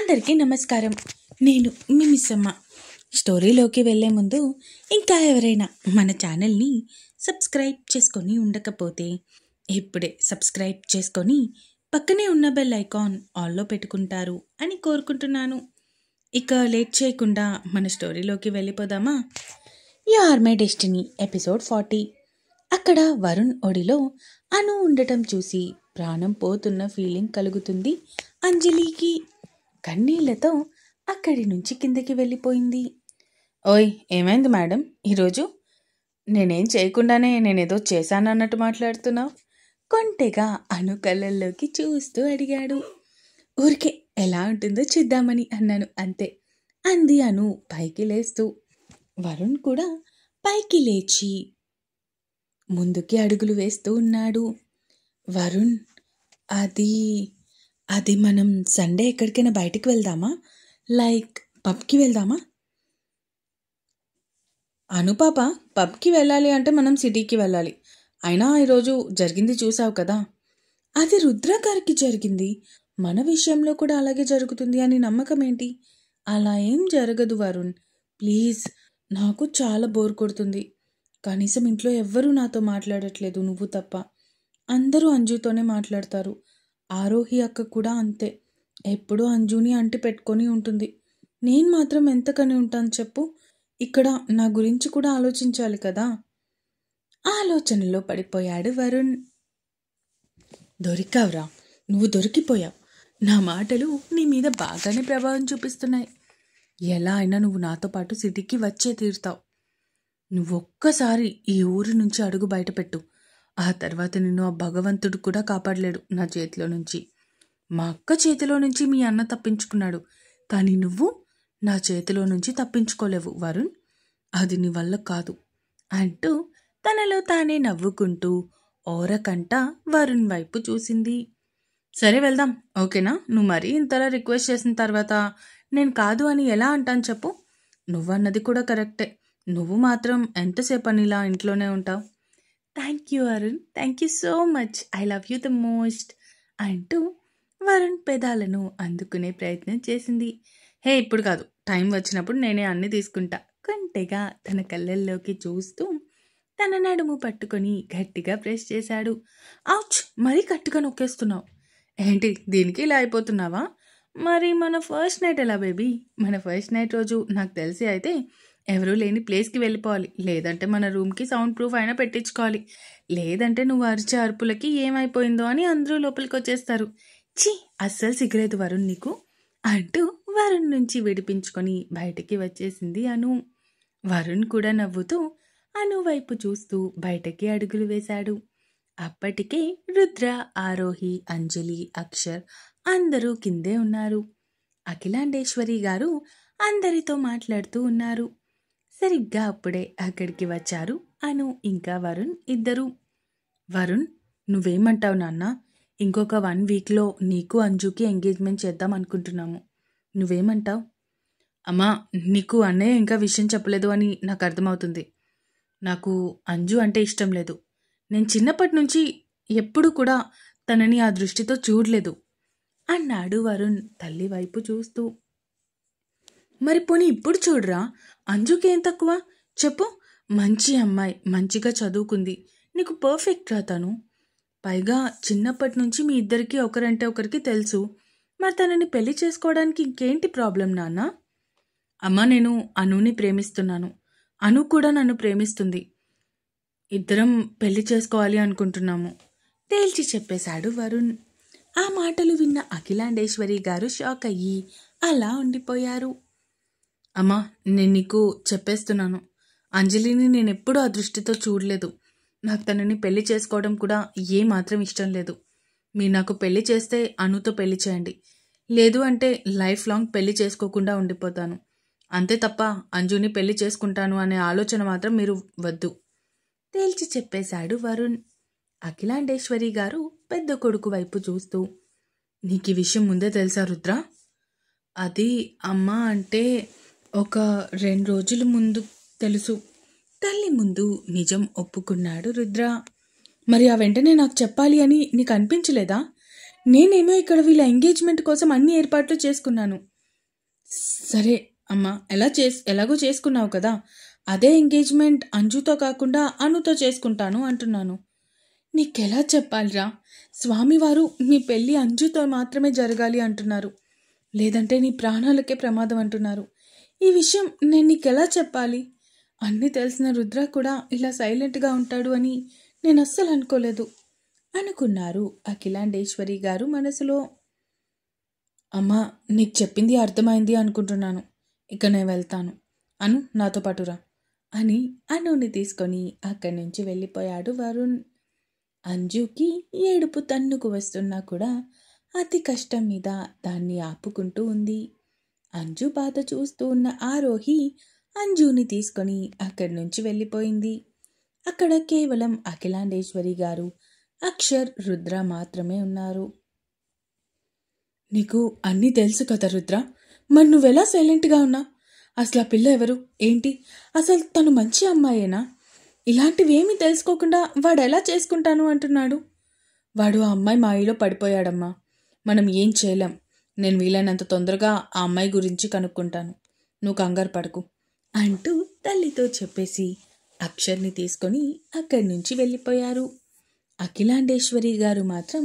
అందరికీ నమస్కారం. నేను మీ మిస్సమ్మ. స్టోరీలోకి వెళ్ళే ముందు ఇంకా ఎవరైనా మన ఛానల్ని సబ్స్క్రైబ్ చేసుకొని ఉండకపోతే ఇప్పుడే సబ్స్క్రైబ్ చేసుకొని పక్కనే ఉన్న బెల్ ఐకాన్ ఆల్లో పెట్టుకుంటారు అని కోరుకుంటున్నాను. ఇక లేట్ చేయకుండా మన స్టోరీలోకి వెళ్ళిపోదామా? You are my destiny episode 40. అక్కడ వరుణ్ ఒడిలో అను ఉండటం చూసి ప్రాణం పోతున్న ఫీలింగ్ కలుగుతుంది అంజలికి. కన్నీళ్లతో అక్కడి నుంచి కిందకి వెళ్ళిపోయింది. ఓయ్, ఏమైంది మేడం ఈరోజు? నేనేం చేయకుండానే నేనేదో చేశానన్నట్టు మాట్లాడుతున్నావు? కొంటెగా అను కళ్ళల్లోకి చూస్తూ అడిగాడు. ఊరికే ఎలా ఉంటుందో చూద్దామని అన్నాను అంతే, అంది అను పైకి లేస్తూ. వరుణ్ కూడా పైకి లేచి ముందుకి అడుగులు వేస్తూ ఉన్నాడు. వరుణ్, అది మనం సండే ఎక్కడికైనా బయటికి వెళ్దామా? లైక్ పబ్కి వెళ్దామా? అనుపాప, పబ్కి వెళ్ళాలి అంటే మనం సిటీకి వెళ్ళాలి. అయినా ఈరోజు జరిగింది చూసావు కదా, అది రుద్ర గారికి జరిగింది. మన విషయంలో కూడా అలాగే జరుగుతుంది అని నమ్మకం ఏంటి? అలా ఏం జరగదు వరుణ్, ప్లీజ్. నాకు చాలా బోర్ కొడుతుంది. కనీసం ఇంట్లో ఎవ్వరూ నాతో మాట్లాడట్లేదు, నువ్వు తప్ప. అందరూ అంజుతోనే మాట్లాడతారు. ఆరోహి అక్క కూడా అంతే, ఎప్పుడూ అంజుని అంటి పెట్టుకొని ఉంటుంది. నేను మాత్రం ఎంతకని ఉంటాను చెప్పు? ఇక్కడ నా గురించి కూడా ఆలోచించాలి కదా. ఆలోచనలో పడిపోయాడు వరుణ్. దొరికావురా, నువ్వు దొరికిపోయావు. నా మాటలు నీ మీద బాగానే ప్రభావం చూపిస్తున్నాయి. ఎలా అయినా నువ్వు నాతో పాటు సిటీకి వచ్చే తీరుతావు. నువ్వొక్కసారి ఈ ఊరి నుంచి అడుగు బయటపెట్టు, ఆ తర్వాత నిన్ను ఆ భగవంతుడు కూడా కాపాడలేడు నా చేతిలో నుంచి. మా అక్క చేతిలో నుంచి మీ అన్న తప్పించుకున్నాడు, కానీ నువ్వు నా చేతిలో నుంచి తప్పించుకోలేవు వరుణ్. అది నీ వల్ల కాదు అంటూ తనలో తానే నవ్వుకుంటూ ఓరకంట వరుణ్ వైపు చూసింది. సరే వెళ్దాం, ఓకేనా? నువ్వు మరీ ఇంతలా రిక్వెస్ట్ చేసిన తర్వాత నేను కాదు అని ఎలా అంటాను చెప్పు? నువ్వన్నది కూడా కరెక్టే. నువ్వు మాత్రం ఎంతసేపు అని ఇలా ఇంట్లోనే ఉంటావు? Thank you Arun, thank you so much, I love you the most అంటూ వరుణ్ పెదాలను అందుకునే ప్రయత్నం చేసింది. హే, ఇప్పుడు కాదు, టైం వచ్చినప్పుడు నేనే అన్నీ తీసుకుంటా. కొంటెగా తన కళ్ళల్లోకి చూస్తూ తన నడుము పట్టుకొని గట్టిగా ప్రెస్ చేశాడు. ఔచ్, మరీ గట్టిగా నొక్కేస్తున్నావు ఏంటి? దీనికి ఇలా అయిపోతున్నావా? మరి మన ఫస్ట్ నైట్ ఎలా బేబీ? మన ఫస్ట్ నైట్ రోజు నాకు తెలిసి అయితే ఎవరూ లేని ప్లేస్కి వెళ్ళిపోవాలి, లేదంటే మన రూమ్కి సౌండ్ ప్రూఫ్ అయినా పెట్టించుకోవాలి, లేదంటే నువ్వు అరిచే అరుపులకి ఏమైపోయిందో అని అందరూ లోపలికి వచ్చేస్తారు. ఛీ, అస్సలు సిగరేదు వరుణ్ నీకు అంటూ వరుణ్ నుంచి విడిపించుకొని బయటికి వచ్చేసింది అను. వరుణ్ కూడా నవ్వుతూ అను వైపు చూస్తూ బయటకి అడుగులు వేశాడు. అప్పటికే రుద్ర, ఆరోహి, అంజలి, అక్షర్ అందరూ కిందే ఉన్నారు. అఖిలాండేశ్వరి గారు అందరితో మాట్లాడుతూ ఉన్నారు. సరిగ్గా అప్పుడే అక్కడికి వచ్చారు అను ఇంకా వరుణ్ ఇద్దరు. వరుణ్, నువ్వేమంటావు నాన్న? ఇంకొక 1 వీక్లో నీకు అంజుకి ఎంగేజ్మెంట్ చేద్దాం అనుకుంటున్నాము. నువ్వేమంటావు? అమ్మా, నీకు అన్నయ్య ఇంకా విషయం చెప్పలేదు అని నాకు అర్థమవుతుంది. నాకు అంజు అంటే ఇష్టం లేదు. నేను చిన్నప్పటి నుంచి ఎప్పుడు కూడా తనని ఆ దృష్టితో చూడలేదు అన్నాడు వరుణ్ తల్లి వైపు చూస్తూ. మరి పోనీ ఇప్పుడు చూడరా, అంజుకి ఏం తక్కువ చెప్పు? మంచి అమ్మాయి, మంచిగా చదువుకుంది, నీకు పర్ఫెక్ట్ రా తను. పైగా చిన్నప్పటి నుంచి మీ ఇద్దరికి ఒకరంటే ఒకరికి తెలుసు. మరి తనని పెళ్లి చేసుకోవడానికి ఇంకేంటి ప్రాబ్లం నాన్న? అమ్మ, నేను అనుని ప్రేమిస్తున్నాను, అను కూడా నన్ను ప్రేమిస్తుంది. ఇద్దరం పెళ్లి చేసుకోవాలి అనుకుంటున్నాము తేల్చి చెప్పేశాడు వరుణ్. ఆ మాటలు విన్న అఖిలాండేశ్వరి గారు షాక్ అయ్యి అలా ఉండిపోయారు. అమ్మా, నేను నీకు చెప్పేస్తున్నాను, అంజలిని నేను ఎప్పుడూ ఆ దృష్టితో చూడలేదు. నాకు తనని పెళ్లి చేసుకోవడం కూడా ఏమాత్రం ఇష్టం లేదు. మీరు నాకు పెళ్లి చేస్తే అనుతో పెళ్లి చేయండి, లేదు అంటే లైఫ్ లాంగ్ పెళ్లి చేసుకోకుండా ఉండిపోతాను. అంతే తప్ప అంజుని పెళ్లి చేసుకుంటాను అనే ఆలోచన మాత్రం మీరు వద్దు తేల్చి చెప్పేశాడు వరుణ్. అఖిలాండేశ్వరి గారు పెద్ద కొడుకు వైపు చూస్తూ, నీకు ఈ విషయం ముందే తెలుసా రుద్ర? అది అమ్మా, అంటే ఒక 2 రోజుల ముందు తెలుసు. తల్లి ముందు నిజం ఒప్పుకున్నాడు రుద్ర. మరి ఆ వెంటనే నాకు చెప్పాలి అని నీకు అనిపించలేదా? నేనేమో ఇక్కడ వీళ్ళ ఎంగేజ్మెంట్ కోసం అన్ని ఏర్పాట్లు చేసుకున్నాను. సరే అమ్మా, ఎలాగో చేసుకున్నావు కదా, అదే ఎంగేజ్మెంట్ అంజుతో కాకుండా అనుతో చేసుకుంటాను అంటున్నాను. నీకెలా చెప్పాలిరా? స్వామివారు మీ పెళ్ళి అంజుతో మాత్రమే జరగాలి అంటున్నారు, లేదంటే నీ ప్రాణాలకే ప్రమాదం అంటున్నారు. ఈ విషయం నేను నీకెలా చెప్పాలి? అన్నీ తెలిసిన రుద్ర కూడా ఇలా సైలెంట్గా ఉంటాడు అని నేను అస్సలు అనుకోలేదు అనుకున్నారు అఖిలాండేశ్వరి గారు మనసులో. అమ్మా, నీకు చెప్పింది అర్థమైంది అనుకుంటున్నాను. ఇక నేను వెళ్తాను. అను, నాతో పాటురా అని అనుని తీసుకొని అక్కడి నుంచి వెళ్ళిపోయాడు వరుణ్. అంజుకి ఏడుపు తన్నుకు వస్తున్నా కూడా అతి కష్టం మీద దాన్ని ఆపుకుంటూ ఉంది. అంజు బాధ చూస్తూ ఉన్న ఆరోహి అంజుని తీసుకొని అక్కడి నుంచి వెళ్ళిపోయింది. అక్కడ కేవలం అఖిలాండేశ్వరి గారు, అక్షర్, రుద్ర మాత్రమే ఉన్నారు. నీకు అన్నీ తెలుసు కదా రుద్ర, మరి నువ్వెలా సైలెంట్గా ఉన్నా? అసలు ఆ పిల్ల ఎవరు ఏంటి? అసలు తను మంచి అమ్మాయేనా? ఇలాంటివేమీ తెలుసుకోకుండా వాడు ఎలా చేసుకుంటాను అంటున్నాడు. వాడు ఆ అమ్మాయి మాయలో పడిపోయాడమ్మా, మనం ఏం చేయలేం. నేను వీలైనంత తొందరగా ఆ అమ్మాయి గురించి కనుక్కుంటాను, నువ్వు కంగారు పడకు అంటూ తల్లితో చెప్పేసి అక్షర్ని తీసుకొని అక్కడి నుంచి వెళ్ళిపోయారు. అఖిలాండేశ్వరి గారు మాత్రం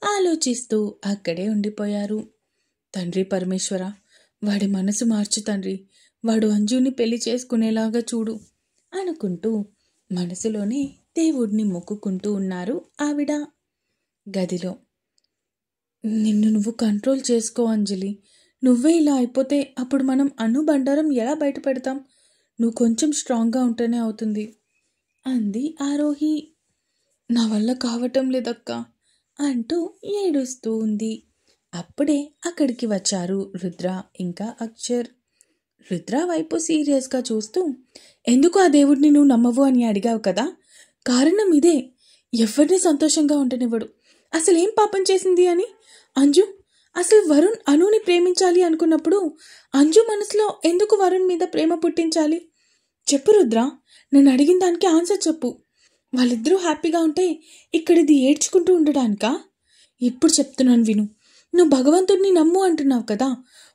ఆలోచిస్తూ అక్కడే ఉండిపోయారు. తండ్రి పరమేశ్వర, వాడి మనసు మార్చు తండ్రి, వాడు అంజుని పెళ్లి చేసుకునేలాగా చూడు అనుకుంటూ మనసులోనే దేవుడిని మొక్కుకుంటూ ఉన్నారు ఆవిడ. గదిలో, నిన్ను నువ్వు కంట్రోల్ చేసుకో అంజలి, నువ్వే ఇలా అయిపోతే అప్పుడు మనం అను బండారం ఎలా బయట పెడతాం? నువ్వు కొంచెం స్ట్రాంగ్గా ఉంటేనే అవుతుంది అంది ఆరోహి. నా వల్ల కావటం లేదక్క అంటూ ఏడుస్తూ ఉంది. అప్పుడే అక్కడికి వచ్చారు రుద్ర ఇంకా అక్షర్. రుద్ర వైపు సీరియస్గా చూస్తూ, ఎందుకు ఆ దేవుడిని నువ్వు నమ్మవు అని అడిగావు కదా, కారణం ఇదే, ఎవరిని సంతోషంగా ఉండనివ్వడు. అసలేం పాపం చేసింది అని? అంజు, అసలు వరుణ్ అనుని ప్రేమించాలి అనుకున్నప్పుడు అంజు మనసులో ఎందుకు వరుణ్ మీద ప్రేమ పుట్టించాలి? చెప్పు రుద్ర, నేను అడిగిన దానికి ఆన్సర్ చెప్పు. వాళ్ళిద్దరూ హ్యాపీగా ఉంటే ఇక్కడిది ఏడ్చుకుంటూ ఉండడానికా? ఇప్పుడు చెప్తున్నాను విను. నువ్వు భగవంతుడిని నమ్ము అంటున్నావు కదా,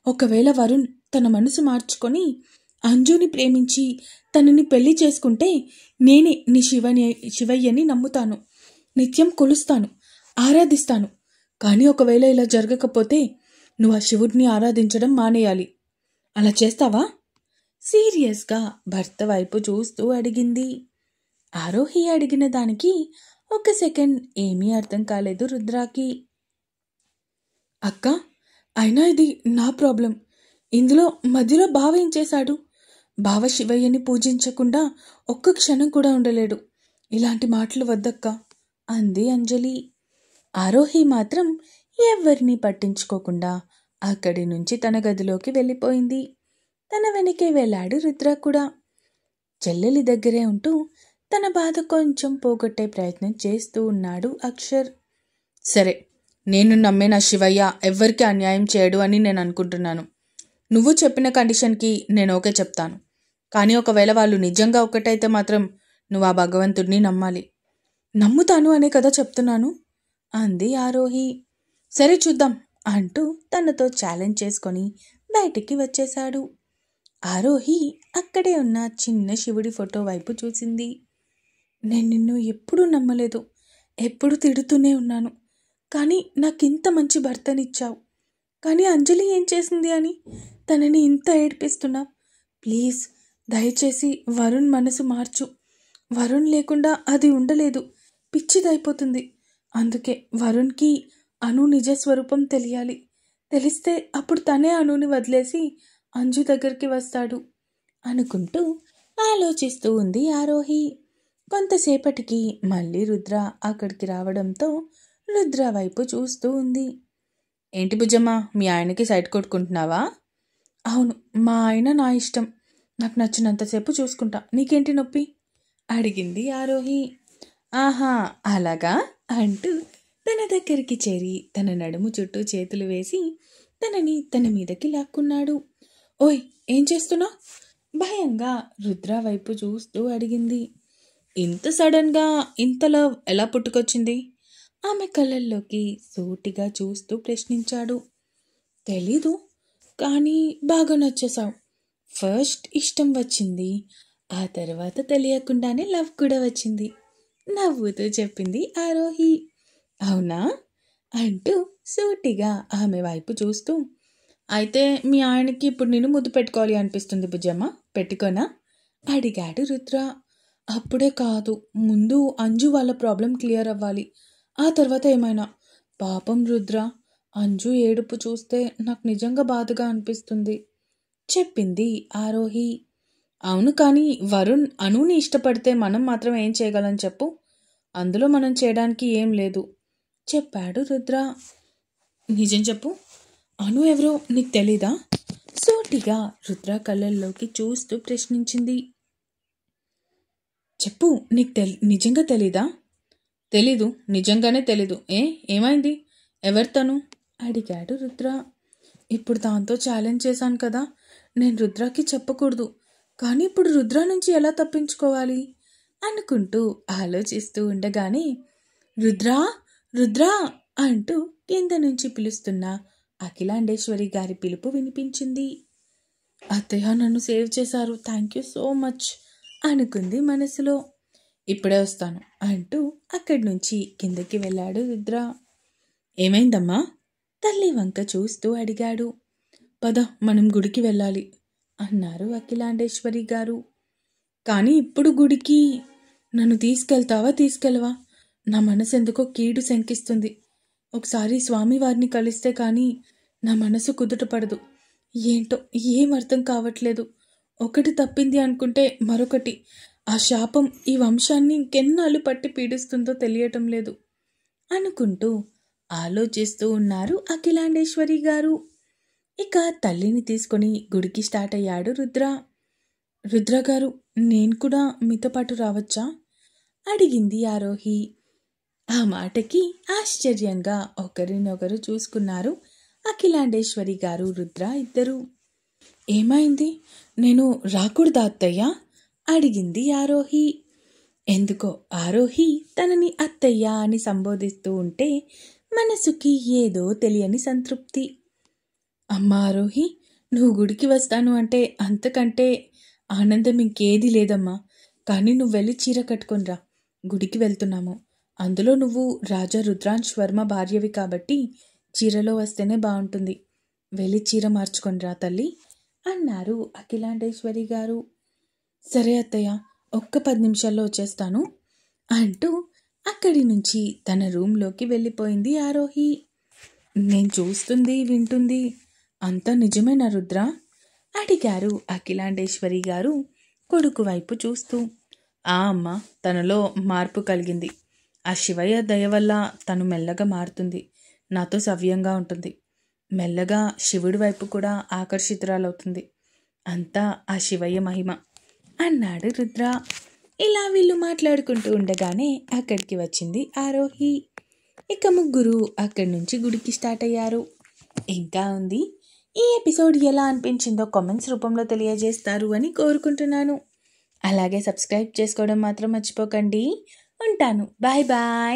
ఒకవేళ వరుణ్ తన మనసు మార్చుకొని అంజుని ప్రేమించి తనని పెళ్లి చేసుకుంటే నేనే నీ శివయ్యని నమ్ముతాను, నిత్యం కొలుస్తాను, ఆరాధిస్తాను. కానీ ఒకవేళ ఇలా జరగకపోతే నువ్వు ఆ శివుడిని ఆరాధించడం మానేయాలి. అలా చేస్తావా? సీరియస్గా భర్త వైపు చూస్తూ అడిగింది. ఆరోహి అడిగిన దానికి ఒక సెకండ్ ఏమీ అర్థం కాలేదు రుద్రాకి. అక్క, అయినా ఇది నా ప్రాబ్లం. ఇందులో మధ్యలో బావ ఏం చేశాడు? బావ శివయ్యని పూజించకుండా ఒక్క క్షణం కూడా ఉండలేడు. ఇలాంటి మాటలు వద్దక్క అంది అంజలి. ఆరోహి మాత్రం ఎవరిని పట్టించుకోకుండా అక్కడి నుంచి తన గదిలోకి వెళ్ళిపోయింది. తన వెనకే వెళ్ళాడు రుద్ర కూడా. చెల్లెలి దగ్గరే ఉంటూ తన బాధ కొంచెం పోగొట్టే ప్రయత్నం చేస్తూ ఉన్నాడు అక్షర్. సరే, నేను నమ్మే నా శివయ్య ఎవ్వరికీ అన్యాయం చేయడు అని నేను అనుకుంటున్నాను. నువ్వు చెప్పిన కండిషన్కి నేను ఓకే చెప్తాను. కానీ ఒకవేళ వాళ్ళు నిజంగా ఒకటైతే మాత్రం నువ్వు ఆ భగవంతుడిని నమ్మాలి. నమ్ముతాను అనే కదా చెప్తున్నాను అంది ఆరోహి. సరే చూద్దాం అంటూ తనతో ఛాలెంజ్ చేసుకొని బయటికి వచ్చేశాడు. ఆరోహి అక్కడే ఉన్న చిన్న శివుడి ఫోటో వైపు చూసింది. నేను నిన్ను ఎప్పుడూ నమ్మలేదు, ఎప్పుడు తిడుతూనే ఉన్నాను. కానీ నాకింత మంచి భర్తనిచ్చావు. కానీ అంజలి ఏం చేసింది అని తనని ఇంత ఏడిపిస్తున్నావు? ప్లీజ్, దయచేసి వరుణ్ మనసు మార్చు. వరుణ్ లేకుండా అది ఉండలేదు, పిచ్చిదైపోతుంది. అందుకే వరుణ్కి అను నిజస్వరూపం తెలియాలి. తెలిస్తే అప్పుడు తనే అనుని వదిలేసి అంజు దగ్గరికి వస్తాడు అనుకుంటూ ఆలోచిస్తూ ఉంది ఆరోహి. కొంతసేపటికి మళ్ళీ రుద్ర అక్కడికి రావడంతో రుద్ర వైపు చూస్తూ ఉంది. ఏంటి బుజ్జమ్మ, మీ ఆయనకి సైట్ కొట్టుకుంటున్నావా? అవును, మా ఆయన నా ఇష్టం, నాకు నచ్చినంతసేపు చూసుకుంటా, నీకేంటి నొప్పి అడిగింది ఆరోహి. ఆహా అలాగా అంటూ తన దగ్గరికి చేరి తన నడుము చుట్టూ చేతులు వేసి తనని తన మీదకి లాక్కున్నాడు. ఓయ్, ఏం చేస్తున్నావు? భయంగా రుద్ర వైపు చూస్తూ అడిగింది. ఇంత సడన్గా ఇంత లవ్ ఎలా పుట్టుకొచ్చింది? ఆమె కళ్ళల్లోకి సూటిగా చూస్తూ ప్రశ్నించాడు. తెలీదు, కానీ బాగా నచ్చేసావు. ఫస్ట్ ఇష్టం వచ్చింది, ఆ తర్వాత తెలియకుండానే లవ్ కూడా వచ్చింది నవ్వుతూ చెప్పింది ఆరోహి. అవునా అంటూ సూటిగా ఆమె వైపు చూస్తూ, అయితే మీ ఆయనకి ఇప్పుడు నేను ముద్దు పెట్టుకోవాలి అనిపిస్తుంది బుజ్జమ్మ, పెట్టుకోనా అడిగాడు రుద్ర. అప్పుడే కాదు, ముందు అంజు వాళ్ళ ప్రాబ్లం క్లియర్ అవ్వాలి, ఆ తర్వాత ఏమైనా. పాపం రుద్ర, అంజు ఏడుపు చూస్తే నాకు నిజంగా బాధగా అనిపిస్తుంది చెప్పింది ఆరోహి. అవును, కానీ వరుణ్ అనుని ఇష్టపడితే మనం మాత్రం ఏం చేయగలం చెప్పు, అందులో మనం చేయడానికి ఏం లేదు చెప్పాడు రుద్ర. నిజం చెప్పు, అను ఎవరో నీకు తెలీదా సూటిగా రుద్ర కళ్ళల్లోకి చూస్తూ ప్రశ్నించింది. చెప్పు, నీకు నిజంగా తెలీదా? తెలీదు, నిజంగానే తెలీదు. ఏమైంది, ఎవరితను అడిగాడు రుద్ర. ఇప్పుడు దాంతో ఛాలెంజ్ చేశాను కదా, నేను రుద్రకి చెప్పకూడదు, కానీ ఇప్పుడు రుద్ర నుంచి ఎలా తప్పించుకోవాలి అనుకుంటూ ఆలోచిస్తూ ఉండగానే రుద్రా రుద్రా అంటూ కింద నుంచి పిలుస్తున్న అఖిలాండేశ్వరి గారి పిలుపు వినిపించింది. అత్తయ్య నన్ను సేవ్ చేశారు, థ్యాంక్ యూ సో మచ్ అనుకుంది మనసులో. ఇప్పుడే వస్తాను అంటూ అక్కడి నుంచి కిందకి వెళ్ళాడు రుద్ర. ఏమైందమ్మా తల్లి వంక చూస్తూ అడిగాడు. పద, మనం గుడికి వెళ్ళాలి అన్నారు అఖిలాండేశ్వరి గారు. కానీ ఇప్పుడు గుడికి నన్ను తీసుకెళ్ళవా? నా మనసు ఎందుకో కీడు శంకిస్తుంది. ఒకసారి స్వామివారిని కలిస్తే కానీ నా మనసు కుదుట పడదు. ఏంటో ఏం అర్థం కావట్లేదు. ఒకటి తప్పింది అనుకుంటే మరొకటి. ఆ శాపం ఈ వంశాన్ని ఇంకెన్నాళ్ళు పట్టి పీడిస్తుందో తెలియటం లేదు అనుకుంటూ ఆలోచిస్తూ ఉన్నారు అఖిలాండేశ్వరి గారు. ఇక తల్లిని తీసుకొని గుడికి స్టార్ట్ అయ్యాడు రుద్ర. రుద్ర గారు, నేను కూడా మీతో పాటు రావచ్చా అడిగింది ఆరోహి. ఆ మాటకి ఆశ్చర్యంగా ఒకరినొకరు చూసుకున్నారు అఖిలాండేశ్వరి గారు రుద్ర ఇద్దరు. ఏమైంది, నేను రాకూడదా అత్తయ్య అడిగింది ఆరోహి. ఎందుకో ఆరోహి తనని అత్తయ్య అని సంబోధిస్తూ ఉంటే మనసుకి ఏదో తెలియని సంతృప్తి. అమ్మా ఆరోహి, నువ్వు గుడికి వస్తాను అంటే అంతకంటే ఆనందం ఇంకేది లేదమ్మా. కానీ నువ్వు వెళ్ళి చీర కట్టుకొనిరా, గుడికి వెళ్తున్నాము. అందులో నువ్వు రాజా రుద్రాంశ్ వర్మ భార్యవి కాబట్టి చీరలో వస్తేనే బాగుంటుంది. వెళ్ళి చీర మార్చుకొనిరా తల్లి అన్నారు అఖిలాండేశ్వరి గారు. సరే అత్తయ్య, ఒక్క 10 నిమిషాల్లో వచ్చేస్తాను అంటూ అక్కడి నుంచి తన రూంలోకి వెళ్ళిపోయింది ఆరోహి. నేను చూస్తుంది వింటుంది అంతా నిజమేనా రుద్ర అడిగారు అఖిలాండేశ్వరి గారు కొడుకు వైపు చూస్తూ. ఆ అమ్మ, తనలో మార్పు కలిగింది. ఆ శివయ్య దయ వల్ల తను మెల్లగా మారుతుంది, నాతో సవ్యంగా ఉంటుంది, మెల్లగా శివుడి వైపు కూడా ఆకర్షితురాలవుతుంది. అంతా ఆ శివయ్య మహిమ అన్నాడు రుద్ర. ఇలా వీళ్ళు మాట్లాడుకుంటూ ఉండగానే అక్కడికి వచ్చింది ఆరోహి. ఇక ముగ్గురు అక్కడి నుంచి గుడికి స్టార్ట్ అయ్యారు. ఇంకా ఉంది. ఈ ఎపిసోడ్ ఎలా అనిపించిందో కామెంట్స్ రూపంలో తెలియజేస్తారు అని కోరుకుంటున్నాను. అలాగే సబ్స్క్రైబ్ చేసుకోవడం మాత్రం మర్చిపోకండి. ఉంటాను, బాయ్ బాయ్.